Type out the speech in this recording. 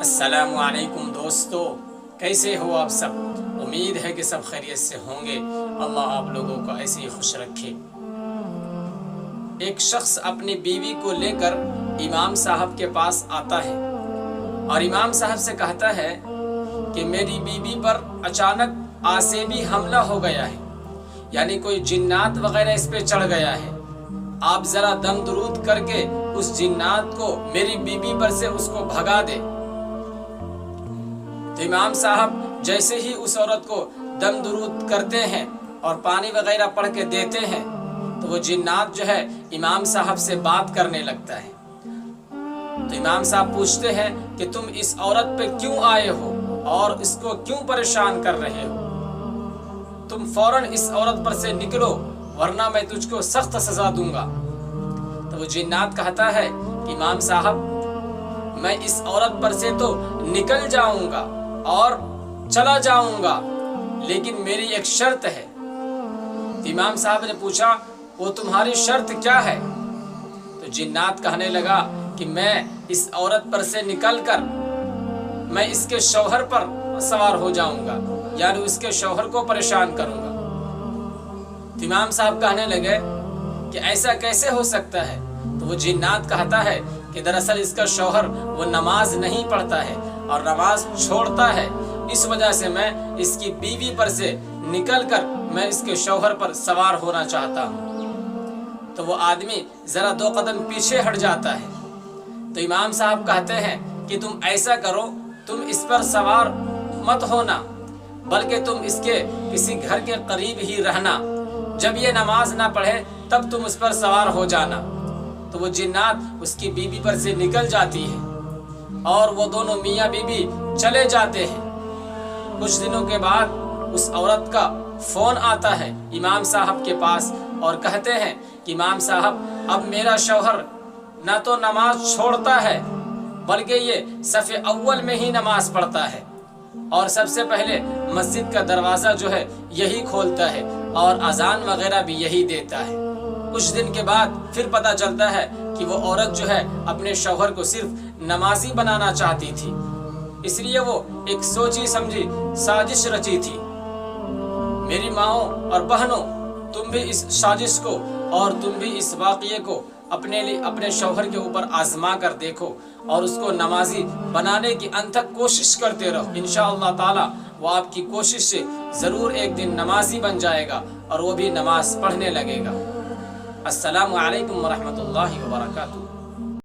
السلام علیکم دوستو، کیسے ہو آپ سب؟ امید ہے کہ سب خیریت سے ہوں گے۔ اللہ آپ لوگوں کو ایسے ہی خوش رکھے۔ ایک شخص اپنی بیوی کو لے کر امام صاحب کے پاس آتا ہے اور امام صاحب سے کہتا ہے کہ میری بیوی پر اچانک آسیبی حملہ ہو گیا ہے، یعنی کوئی جنات وغیرہ اس پہ چڑھ گیا ہے۔ آپ ذرا دم درود کر کے اس جنات کو میری بیوی پر سے اس کو بھگا دے۔ تو امام صاحب جیسے ہی اس عورت کو دم درود کرتے ہیں اور پانی وغیرہ پڑھ کے دیتے ہیں تو وہ جنات جو ہے امام صاحب سے بات کرنے لگتا ہے۔ تو امام صاحب پوچھتے ہیں کہ تم اس عورت پہ کیوں آئے ہو اور اس کو کیوں پریشان کر رہے ہو؟ تم فوراً اس عورت پر سے نکلو ورنہ میں تجھ کو سخت سزا دوں گا۔ تو وہ جنات کہتا ہے کہ امام صاحب میں اس عورت پر سے تو نکل جاؤں گا اور چلا جاؤں گا، لیکن میری ایک شرط ہے۔ تو امام صاحب نے پوچھا وہ تمہاری شرط کیا ہے؟ تو جنات کہنے لگا کہ میں اس عورت پر سے نکل کر میں اس کے شوہر پر سوار ہو جاؤں گا، یعنی اس کے شوہر کو پریشان کروں گا۔ تو امام صاحب کہنے لگے کہ ایسا کیسے ہو سکتا ہے؟ تو وہ جنات کہتا ہے کہ دراصل اس کا شوہر وہ نماز نہیں پڑھتا ہے اور نماز چھوڑتا ہے، اس وجہ سے میں اس کی بیوی پر سے نکل کر میں اس کے شوہر پر سوار ہونا چاہتا ہوں۔ تو وہ آدمی ذرا 2 قدم پیچھے ہٹ جاتا ہے۔ تو امام صاحب کہتے ہیں کہ تم ایسا کرو، تم اس پر سوار مت ہونا بلکہ تم اس کے کسی گھر کے قریب ہی رہنا، جب یہ نماز نہ پڑھے تب تم اس پر سوار ہو جانا۔ تو وہ جنات اس کی بیوی پر سے نکل جاتی ہے اور وہ دونوں میاں بیوی چلے جاتے ہیں۔ کچھ دنوں کے بعد اس عورت کا فون آتا ہے امام صاحب کے پاس اور کہتے ہیں کہ امام صاحب اب میرا شوہر نہ تو نماز چھوڑتا ہے بلکہ یہ صف اول میں ہی نماز پڑھتا ہے اور سب سے پہلے مسجد کا دروازہ جو ہے یہی کھولتا ہے اور اذان وغیرہ بھی یہی دیتا ہے۔ کچھ دن کے بعد پھر پتہ چلتا ہے کہ وہ عورت جو ہے اپنے شوہر کو صرف نمازی بنانا چاہتی تھی، اس لیے وہ ایک سوچی سمجھی سازش رچی تھی۔ میری ماؤں اور بہنوں، تم بھی اس سازش کو اور تم بھی اس واقعے کو اپنے شوہر کے اوپر آزما کر دیکھو اور اس کو نمازی بنانے کی انتھک کوشش کرتے رہو۔ انشاءاللہ تعالی وہ آپ کی کوشش سے ضرور ایک دن نمازی بن جائے گا اور وہ بھی نماز پڑھنے لگے گا۔ السلام علیکم ورحمۃ اللہ وبرکاتہ۔